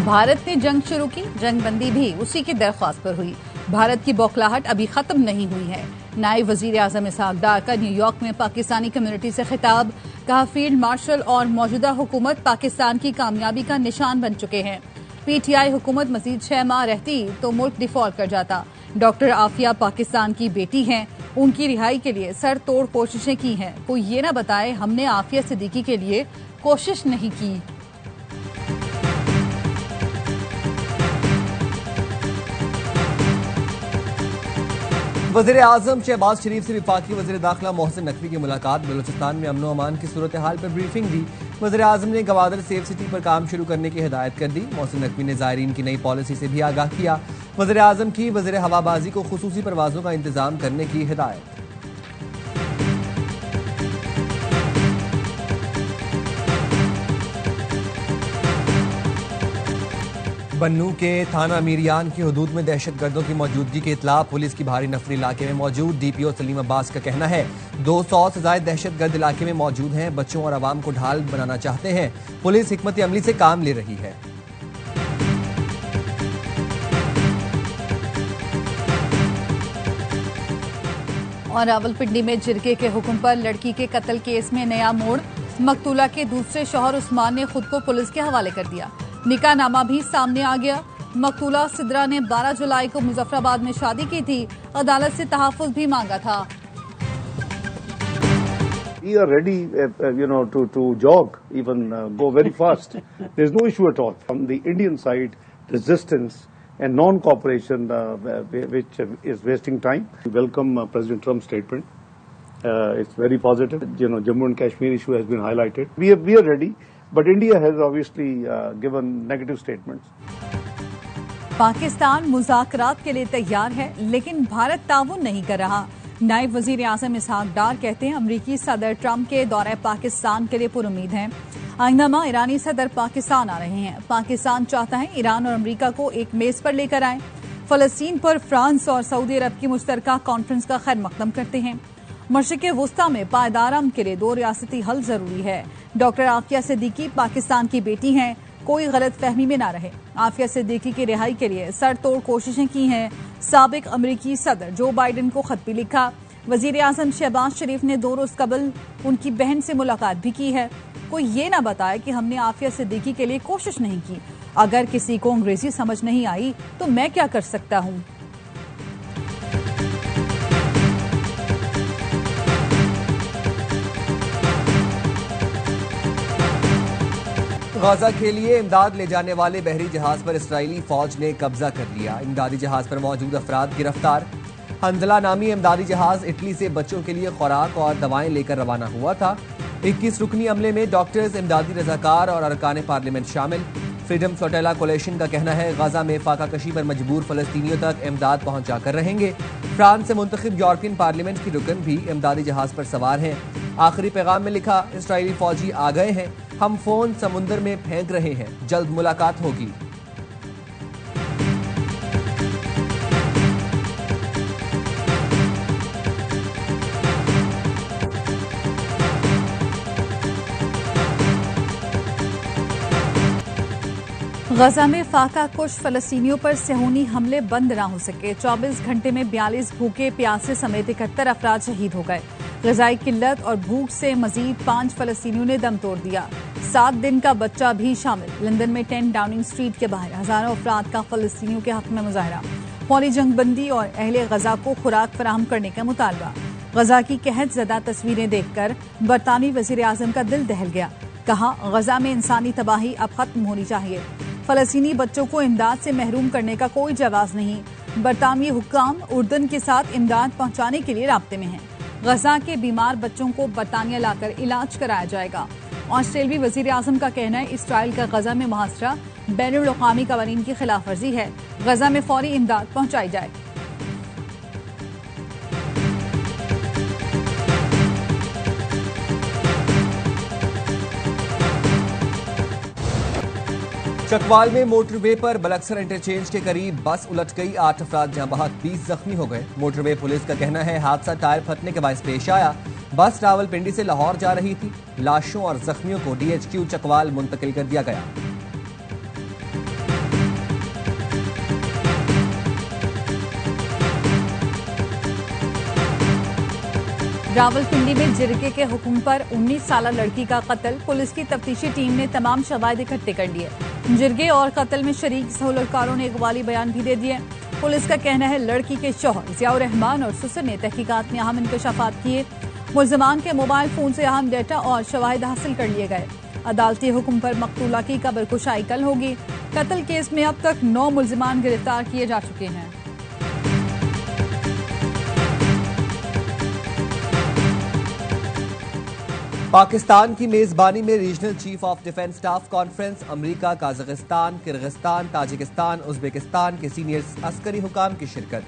भारत ने जंग शुरू की, जंगबंदी भी उसी की दरख्वास्त पर हुई। भारत की बौखलाहट अभी खत्म नहीं हुई है। नायब वजीर आजम इसहाक डार का न्यूयॉर्क में पाकिस्तानी कम्युनिटी से खिताब, कहा फील्ड मार्शल और मौजूदा हुकूमत पाकिस्तान की कामयाबी का निशान बन चुके हैं। पीटीआई हुकूमत मजीद 6 माह रहती तो मुल्क डिफॉल्ट कर जाता। डॉक्टर आफिया पाकिस्तान की बेटी हैं, उनकी रिहाई के लिए सर तोड़ कोशिशें की हैं। कोई ये ना बताए हमने आफिया सिद्दीकी के लिए कोशिश नहीं की। वज़ीर आज़म शहबाज शरीफ से वफाकी वज़ीर दाखिला मोहसिन नकवी की मुलाकात। बलूचिस्तान में अमन अमान की सूरत हाल पर ब्रीफिंग दी। वज़ीर आज़म ने गवादर सेफ सिटी पर काम शुरू करने की हिदायत कर दी। मोहसिन नकवी ने ज़ायरीन की नई पॉलिसी से भी आगाह किया। वज़ीर आज़म की वज़ीर हवाबाजी को खुसूसी परवाज़ों का इंतजाम करने की हिदायत। बन्नू के थाना मीरियान की हदूद में दहशतगर्दों की मौजूदगी की इतला। पुलिस की भारी नफरी इलाके में मौजूद। डीपीओ सलीम अब्बास का कहना है 200 से ज्यादा दहशतगर्द इलाके में मौजूद हैं। बच्चों और आवाम को ढाल बनाना चाहते हैं। पुलिस हिकमत अमली से काम ले रही है। और रावलपिंडी में जिरगे के हुक्म पर लड़की के कत्ल केस में नया मोड़। मकतूला के दूसरे शौहर उस्मान ने खुद को पुलिस के हवाले कर दिया। निकाहनामा भी सामने आ गया। मकतूला सिद्रा ने 12 जुलाई को मुजफ्फराबाद में शादी की थी। अदालत से तहफ़्फ़ुज़ भी मांगा था। We are ready, to jog, even go very fast. There is no issue at all. From the Indian side, resistance and non-cooperation, which is wasting time. We welcome President Trump's statement. It's very positive. Jammu and Kashmir issue has been highlighted. We are ready. But India has obviously given negative statements. Pakistan मुज़ाकरात के लिए तैयार है, लेकिन भारत ताउन नहीं कर रहा। नायब वजीर आज़म इसहाक डार कहते हैं अमरीकी सदर ट्रंप के दौरे पाकिस्तान के लिए पुरुमीद हैं। आइंदा माह ईरानी सदर पाकिस्तान आ रहे हैं। पाकिस्तान चाहता है ईरान और अमरीका को एक मेज पर लेकर आए। फलस्तीन पर फ्रांस और सऊदी अरब की मुश्तरका कॉन्फ्रेंस का खैर मकदम करते हैं। मशरिक़ वुस्ता में पायदार अमन के लिए 2 रियासती हल जरूरी है। डॉक्टर आफिया सिद्दीकी पाकिस्तान की बेटी हैं, कोई गलत फहमी में ना रहे। आफिया सिद्दीकी की रिहाई के लिए सर तोड़ कोशिशें की हैं। साबिक अमरीकी सदर जो बाइडन को खत भी लिखा। वजीर आजम शहबाज शरीफ ने 2 रोज कबल उनकी बहन से मुलाकात भी की है। कोई ये ना बताए कि हमने आफिया सिद्दीकी के लिए कोशिश नहीं की। अगर किसी को अंग्रेजी समझ नहीं आई तो मैं क्या कर सकता हूँ। गाजा के लिए इमदाद ले जाने वाले बहरी जहाज पर इस्राएली फौज ने कब्जा कर लिया। इमदादी जहाज पर मौजूद अफराद गिरफ्तार। हंजला नामी इमदादी जहाज इटली से बच्चों के लिए खुराक और दवाएं लेकर रवाना हुआ था। 21 रुकनी अमले में डॉक्टर्स, इमदादी रजाकार और अरकान पार्लियामेंट शामिल। फ्रीडम फ्लोटेला कोलेशन का कहना है गाजा में फाका कशी पर मजबूर फलस्तीनियों तक इमदाद पहुंचा कर रहेंगे। फ्रांस से मुंतखब यूरोपियन पार्लियामेंट की रुकन भी इमदादी जहाज पर सवार हैं। आखिरी पैगाम में लिखा, इस्राएली फौजी आ गए हैं, हम फोन समुंदर में फेंक रहे हैं, जल्द मुलाकात होगी। गजा में फाका कुश फलस्तीनियों पर सेहूनी हमले बंद न हो सके। 24 घंटे में 42 भूखे प्यासे समेत 71 अफराद शहीद हो गए। ग़िज़ाई किल्लत और भूख से मजीद 5 फलस्तीनियों ने दम तोड़ दिया। 7 दिन का बच्चा भी शामिल। लंदन में 10 डाउनिंग स्ट्रीट के बाहर हजारों अफराद का फलस्तीनियों के हक में मुजाहरा। फौरी जंगबंदी और अहले गजा को खुराक फराहम करने का मुतालबा। गजा की कहत ज़दा तस्वीरें देखकर बरतानवी वज़ीर आज़म का दिल दहल गया। कहा गजा में इंसानी तबाही अब खत्म होनी चाहिए। फलस्तीनी बच्चों को इमदाद से महरूम करने का कोई जवाज नहीं। बरतानवी हुक्काम उर्दन के साथ इमदाद पहुंचाने के लिए राब्ते में हैं। गजा के बीमार बच्चों को बरतानिया लाकर इलाज कराया जाएगा। ऑस्ट्रेलियाई वजीर आजम का कहना है इसराइल का गजा में मुहासरा बैनुल अक़वामी कवानीन की खिलाफ वर्जी है। गजा में फौरी इमदाद पहुंचाई जाए। चकवाल में मोटरवे पर बलक्सर इंटरचेंज के करीब बस उलट गई। 8 अफराद जहां बहक 20 जख्मी हो गए। मोटरवे पुलिस का कहना है हादसा टायर फटने के बायस पेश आया। बस रावलपिंडी से लाहौर जा रही थी। लाशों और जख्मियों को DHQ चकवाल मुंतकिल कर दिया गया। रावलपिंडी में जिरगे के हुक्म पर 19 साल लड़की का कत्ल। पुलिस की तफ्तीशी टीम ने तमाम शवाहिद इकट्ठे कर लिए। जिरगे और कत्ल में शरीक सहूलतकारों ने इकबाली बयान भी दे दिए। पुलिस का कहना है लड़की के शौहर जियाउर रहमान और सुसर ने तहकीकात में अहम इंकशाफात किए। मुल्जिमान के मोबाइल फोन से अहम डेटा और शवाहिद हासिल कर लिए गए। अदालती हुक्म पर मकतूला की कब्र कुशाई कल होगी। कत्ल केस में अब तक 9 मुल्जिमान गिरफ्तार किए जा चुके हैं। पाकिस्तान की मेजबानी में regional chief of defence staff conference America, Kazakhstan, Kyrgyzstan, Tajikistan, Uzbekistan के सीनियर अस्करी हुकाम की शिरकत।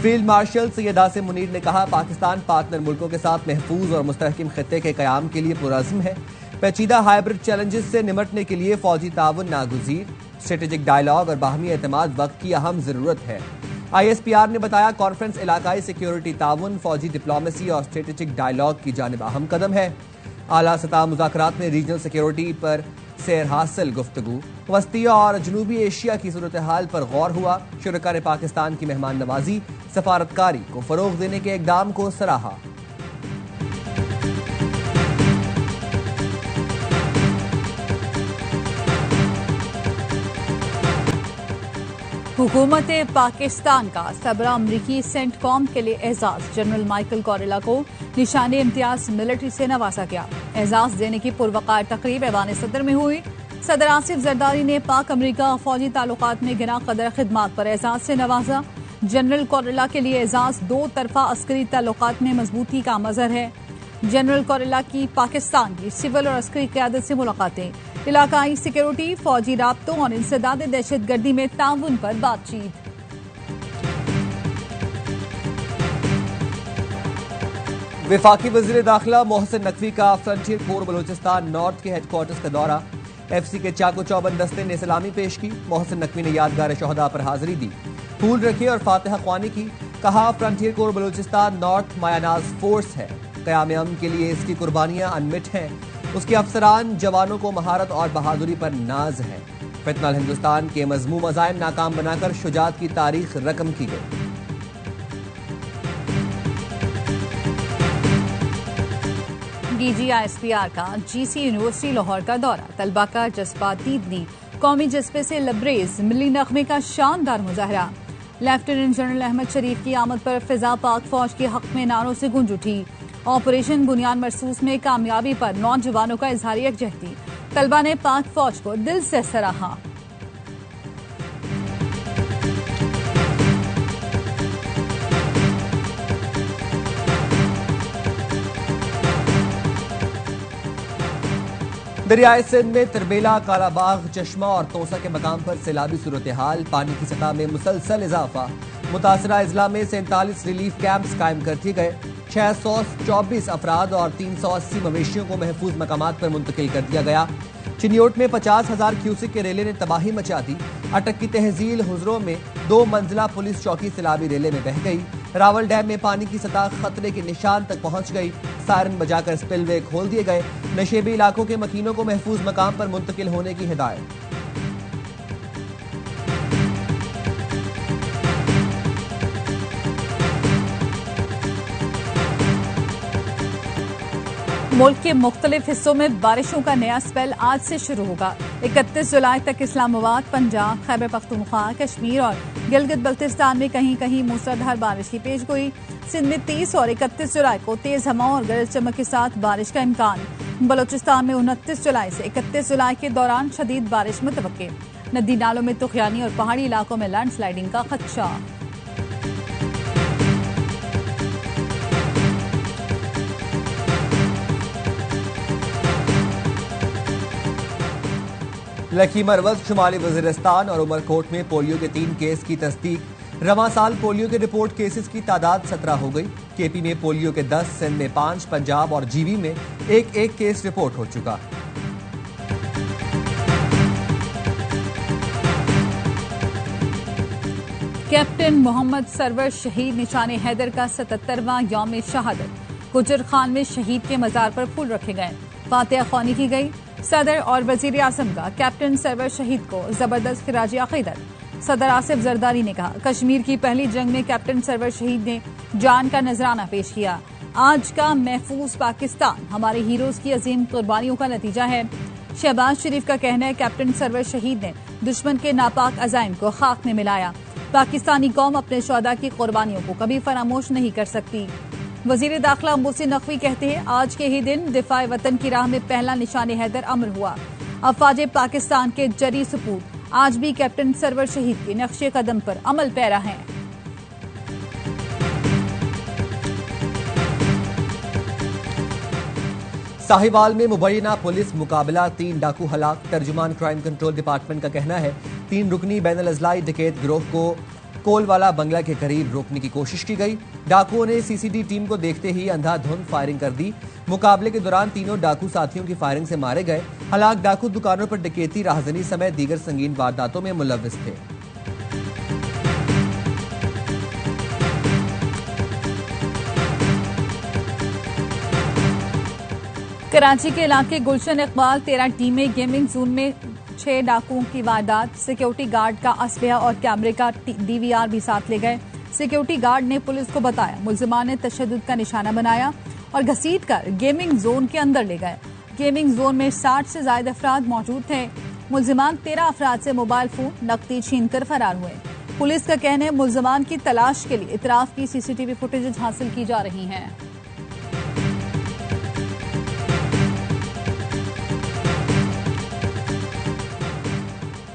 फील्ड मार्शल सैयद आसिम मुनीर ने कहा, पाकिस्तान पार्टनर मुल्कों के साथ महफूज और मुस्तहकम खित्ते के कयाम के लिए पुरअज़्म है। पेचीदा हाइब्रिड चैलेंजेस से निमटने के लिए फौजी ताउन नागुज़ीर, स्ट्रेटेजिक डायलॉग और बाहमी एतमाद वक्त की अहम जरूरत है। ISPR ने बताया, कॉन्फ्रेंस इलाकाई सिक्योरिटी ताउन, फौजी डिप्लोमेसी और स्ट्रेटेजिक डायलॉग की जानिब अहम कदम है। आला सतह मुज़ाकरात में रीजनल सिक्योरिटी पर सैर हासिल गुफ्तगू, वस्ती और जनूबी एशिया की सूरत हाल पर गौर हुआ। शुरका ने पाकिस्तान की मेहमान नवाजी, सफारतकारी को फरोग देने के इकदाम को सराहा। हुकूमत पाकिस्तान का सबरा अमरीकी सेंटकॉम के लिए एजाज। जनरल माइकल कॉरेला को निशान इम्तियाज मिलिट्री से नवाजा गया। एजाज देने की पुरवकार तकरीब ऐवान सदर में हुई। सदर आसिफ जरदारी ने पाक अमरीका फौजी ताल्लुकात में गिना कदर खिदमात पर एजाज से नवाजा। जनरल कॉरेला के लिए एजाज 2 तरफा अस्करी ताल्लुकात में मजबूती का मजहर है। जनरल कॉरेला की पाकिस्तान की सिविल और अस्करी क़यादत से मुलाकातें, इलाकाई सिक्योरिटी, फौजी राब्तों और इंसदाद दहशतगर्दी में ताउन पर बातचीत। वफाकी वज़ीर दाखिला मोहसिन नकवी का फ्रंटियर कोर बलूचिस्तान नॉर्थ के हेडक्वार्टर्स का दौरा। FC के चाको चौबंद दस्ते ने सलामी पेश की। मोहसिन नकवी ने यादगार शहदा पर हाजिरी दी, फूल रखे और फातिहा ख्वानी की। कहा, फ्रंटियर कोर बलूचिस्तान नॉर्थ मायानाज फोर्स है। क़याम अमन के लिए इसकी कुर्बानियां अनमिट हैं। उसके अफसरान जवानों को महारत और बहादुरी पर नाज है। फितनल हिंदुस्तान के मजमूम अज़ाइम नाकाम बनाकर शुजात की तारीख रकम की गई। DG ISPR का GC यूनिवर्सिटी लाहौर का दौरा। तलबा का जज्बात दीदनी, कौमी जज्बे से लबरेज, मिली नगमे का शानदार मुजाहरा। लेफ्टिनेंट जनरल अहमद शरीफ की आमद पर फिजा पाक फौज के हक में नारों से गूंज उठी। ऑपरेशन बुनियाद मरसूस में कामयाबी पर नौजवानों का इजहार यकजहती। तलबा ने पाक फौज को दिल से सराहा। दरियाए सिंध में तरबेला, कालाबाग, चश्मा और तोसा के मकाम पर सैलाबी सूरत हाल। पानी की सतह में मुसलसल इजाफा। मुतासरा अजला में 47 रिलीफ कैंप्स कायम कर दिए गए। 624 अफराद और 380 मवेशियों को महफूज मकामात पर मुंतकिल कर दिया गया। चिन्योट में 50,000 क्यूसिक के रेले ने तबाही मचा दी। अटक की तहजील हुजरों में 2 मंजिला पुलिस चौकी सैलाबी रेले में बह गई। रावल डैम में पानी की सतह खतरे के निशान तक पहुंच गई। सायरन बजाकर स्पिलवे खोल दिए गए। नशेबी इलाकों के मकीनों को महफूज मकाम पर मुंतकिल होने की हिदायत। मुल्क के मुख्तलिफ हिस्सों में बारिशों का नया स्पेल आज से शुरू होगा। 31 जुलाई तक इस्लामाबाद, पंजाब, खैबर पख्तूनख्वा, कश्मीर और गिलगित बल्तिस्तान में कहीं कहीं मूसलाधार बारिश की पेशगोई। सिंध में 30 और 31 जुलाई को तेज हवाओं और गरज चमक के साथ बारिश का इम्कान। बलोचिस्तान में 29 जुलाई से 31 जुलाई के दौरान शदीद बारिश मुतवक्के। नदी नालों में तुखयानी और पहाड़ी इलाकों में लैंडस्लाइडिंग का खदशा। लखीमरवज, शुमाली वजीरिस्तान और उमरकोट में पोलियो के 3 केस की तस्दीक। रवां साल पोलियो के रिपोर्ट केसेस की तादाद 17 हो गई। केपी में पोलियो के 10, सिंध में 5, पंजाब और जीबी में एक केस रिपोर्ट हो चुका। कैप्टन मोहम्मद सरवर शहीद निशाने हैदर का 77वां यौम शहादत। गुजर खान में शहीद के मजार पर फूल रखे गए, फातिहा ख्वानी की गई। सदर और वजीर आजम का कैप्टन सरवर शहीद को जबरदस्त खिराजी अकीदत। सदर आसिफ जरदारी ने कहा, कश्मीर की पहली जंग में कैप्टन सरवर शहीद ने जान का नजराना पेश किया। आज का महफूज पाकिस्तान हमारे हीरोज की अजीम कुर्बानियों का नतीजा है। शहबाज शरीफ का कहना है, कैप्टन सरवर शहीद ने दुश्मन के नापाक अजाइम को खाक में मिलाया। पाकिस्तानी कौम अपने शोहदा की कुर्बानियों को कभी फरामोश नहीं कर सकती। वजीर दाखिला मोहसिन नकवी कहते हैं, आज के ही दिन दिफाए वतन की राह में पहला निशाने हैदर अमर हुआ। अफवाज पाकिस्तान के जरी सपूत आज भी कैप्टन सरवर शहीद के नक्शे कदम पर अमल पैरा हैं। साहिवाल में मुबैना पुलिस मुकाबला, 3 डाकू हलाक। तर्जुमान क्राइम कंट्रोल डिपार्टमेंट का कहना है, 3 रुकनी बैनुल अजलाई डकैत गिरोह को कोलवाला बंगला के करीब रोकने की कोशिश की गई। डाकुओं ने सीसीडी टीम को देखते ही अंधाधुंध फायरिंग कर दी। मुकाबले के दौरान तीनों डाकू साथियों की फायरिंग से मारे गए। हलाक डाकू दुकानों पर डकैती, राहजनी समेत दीगर संगीन वारदातों में मुलव्विस थे। कराची के इलाके गुलशन इकबाल 13 टीमें, गेमिंग जोन में 6 डाकुओं की वारदात। सिक्योरिटी गार्ड का असलहा और कैमरे का डीवीआर भी साथ ले गए। सिक्योरिटी गार्ड ने पुलिस को बताया, मुल्जिमान ने तशद्दुद का निशाना बनाया और घसीटकर गेमिंग जोन के अंदर ले गए। गेमिंग जोन में 60 से ज्यादा अफराद मौजूद थे। मुल्जिमान 13 अफराद से मोबाइल फोन, नकदी छीनकर फरार हुए। पुलिस का कहना है, मुल्जिमान की तलाश के लिए इतराफ की सीसीटीवी फुटेज हासिल की जा रही है।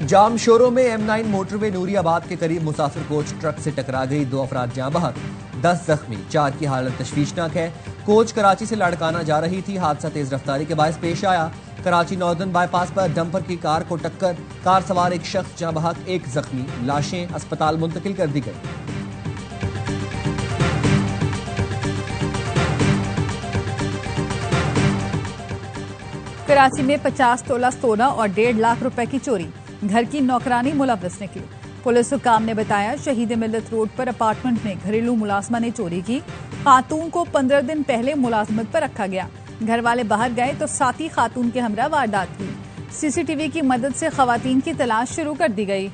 जाम शोरों में M9 मोटरवे नूरियाबाद के करीब मुसाफिर कोच ट्रक से टकरा गई। 2 अफराद जाँ बहक, 10 जख्मी, 4 की हालत तशवीशनाक है। कोच कराची से लाड़काना जा रही थी। हादसा तेज रफ्तारी के बायस पेश आया। कराची नॉर्दर्न बाईपास पर डंपर की कार को टक्कर, कार सवार एक शख्स जाँ बहक, 1 जख्मी। लाशें अस्पताल मुंतकिल कर दी गई। कराची में 50 तोला सोना और 1.5 लाख रुपए की चोरी, घर की नौकरानी मुलव्विस निकली। पुलिस हुकाम ने बताया, शहीद मिल्लत रोड पर अपार्टमेंट में घरेलू मुलाजमा ने चोरी की। खातून को 15 दिन पहले मुलाजमत पर रखा गया। घर वाले बाहर गए तो साथी खातून के हमरा वारदात की। सीसीटीवी की मदद से खवातीन की तलाश शुरू कर दी गई।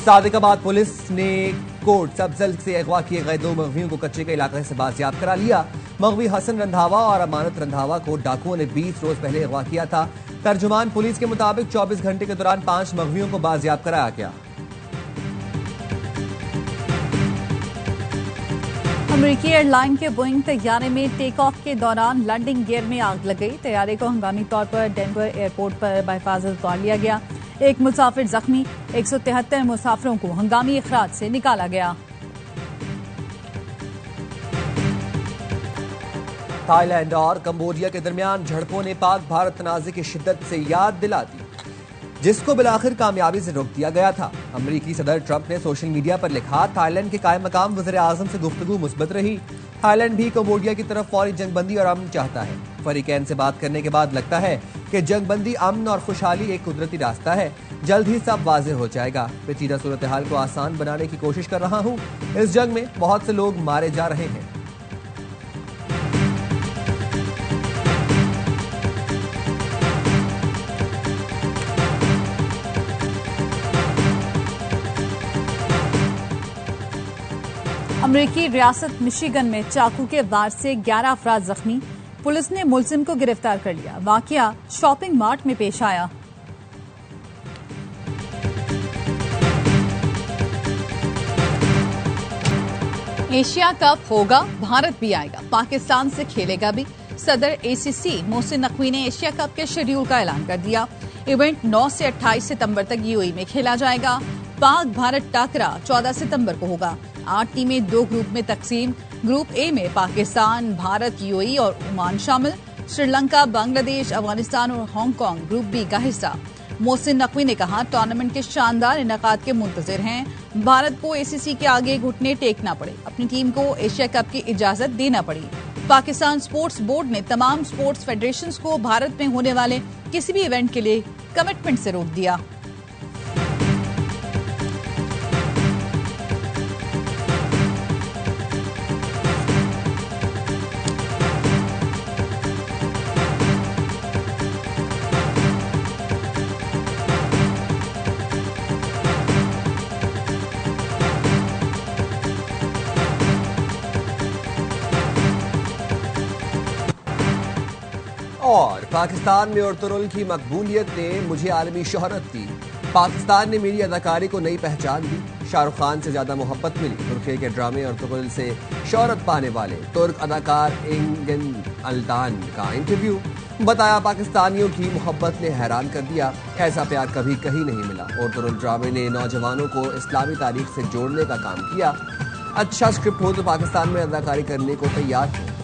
सादिकाबाद पुलिस ने कोट सब्जल से अगवा किए गए 2 मगवियों को कच्चे के इलाके से बाजियाब करा लिया। मगवी हसन रंधावा और अमानत रंधावा को डाकुओं ने 20 रोज पहले अगवा किया था। तर्जुमान पुलिस के मुताबिक 24 घंटे के दौरान 5 मगवियों को बाजियाब कराया गया। अमेरिकी एयरलाइन के बोइंग तैयारे में टेक ऑफ के दौरान लैंडिंग गियर में आग लग गई। तैयारे को हंगामी तौर पर डेनवर एयरपोर्ट पर बहिफाजत उतार लिया गया। 1 मुसाफिर जख्मी, 173 मुसाफिरों को हंगामी इखराज से निकाला गया। थाईलैंड और कंबोडिया के दरमियान झड़पों ने पाक भारत तनाज़े की शिद्दत से याद दिला दी, जिसको बिलाखिर कामयाबी से रोक दिया गया था। अमरीकी सदर ट्रंप ने सोशल मीडिया पर लिखा, थाईलैंड के कायम मकाम वज़ीर आज़म से गुफ्तगू मुस्बत रही। थाईलैंड भी कंबोडिया की तरफ फौरी जंगबंदी और अमन चाहता है। फरीकैन से बात करने के बाद लगता है कि जंगबंदी, अमन और खुशहाली एक कुदरती रास्ता है। जल्द ही सब वाज़ेह हो जाएगा। पेचीदा सूरत हाल को आसान बनाने की कोशिश कर रहा हूँ। इस जंग में बहुत से लोग मारे जा रहे हैं। अमरीकी रियासत मिशिगन में चाकू के वार से 11 अफराद जख्मी। पुलिस ने मुलजिम को गिरफ्तार कर लिया। वाकया शॉपिंग मार्ट में पेश आया। एशिया कप होगा, भारत भी आएगा, पाकिस्तान से खेलेगा भी। सदर एसीसी मोहसिन नकवी ने एशिया कप के शेड्यूल का ऐलान कर दिया। इवेंट 9 से 28 सितंबर तक यूएई में खेला जाएगा। पाक भारत टाकरा 14 सितंबर को होगा। 8 टीमें 2 ग्रुप में तकसीम। ग्रुप ए में पाकिस्तान, भारत, यूएई और ओमान शामिल। श्रीलंका, बांग्लादेश, अफगानिस्तान और हांगकांग ग्रुप बी का हिस्सा। मोहसिन नकवी ने कहा, टूर्नामेंट के शानदार इनेकाद के मुंतजिर हैं। भारत को एसीसी के आगे घुटने टेकना पड़े, अपनी टीम को एशिया कप की इजाजत देना पड़ी। पाकिस्तान स्पोर्ट्स बोर्ड ने तमाम स्पोर्ट्स फेडरेशंस को भारत में होने वाले किसी भी इवेंट के लिए कमिटमेंट से रोक दिया। और पाकिस्तान में अर्तुगरुल की मकबूलियत ने मुझे आलमी शोहरत दी। पाकिस्तान ने मेरी अदाकारी को नई पहचान दी। शाहरुख खान से ज्यादा मोहब्बत मिली। तुर्की के ड्रामे अर्तुगरुल से शोहरत पाने वाले तुर्क अदाकार एंगन अल्तान का इंटरव्यू। बताया, पाकिस्तानियों की मोहब्बत ने हैरान कर दिया। ऐसा प्यार कभी कहीं नहीं मिला। अर्तुगरुल ड्रामे ने नौजवानों को इस्लामी तारीख से जोड़ने का काम किया। अच्छा स्क्रिप्ट हो तो पाकिस्तान में अदाकारी करने को तैयार हूं।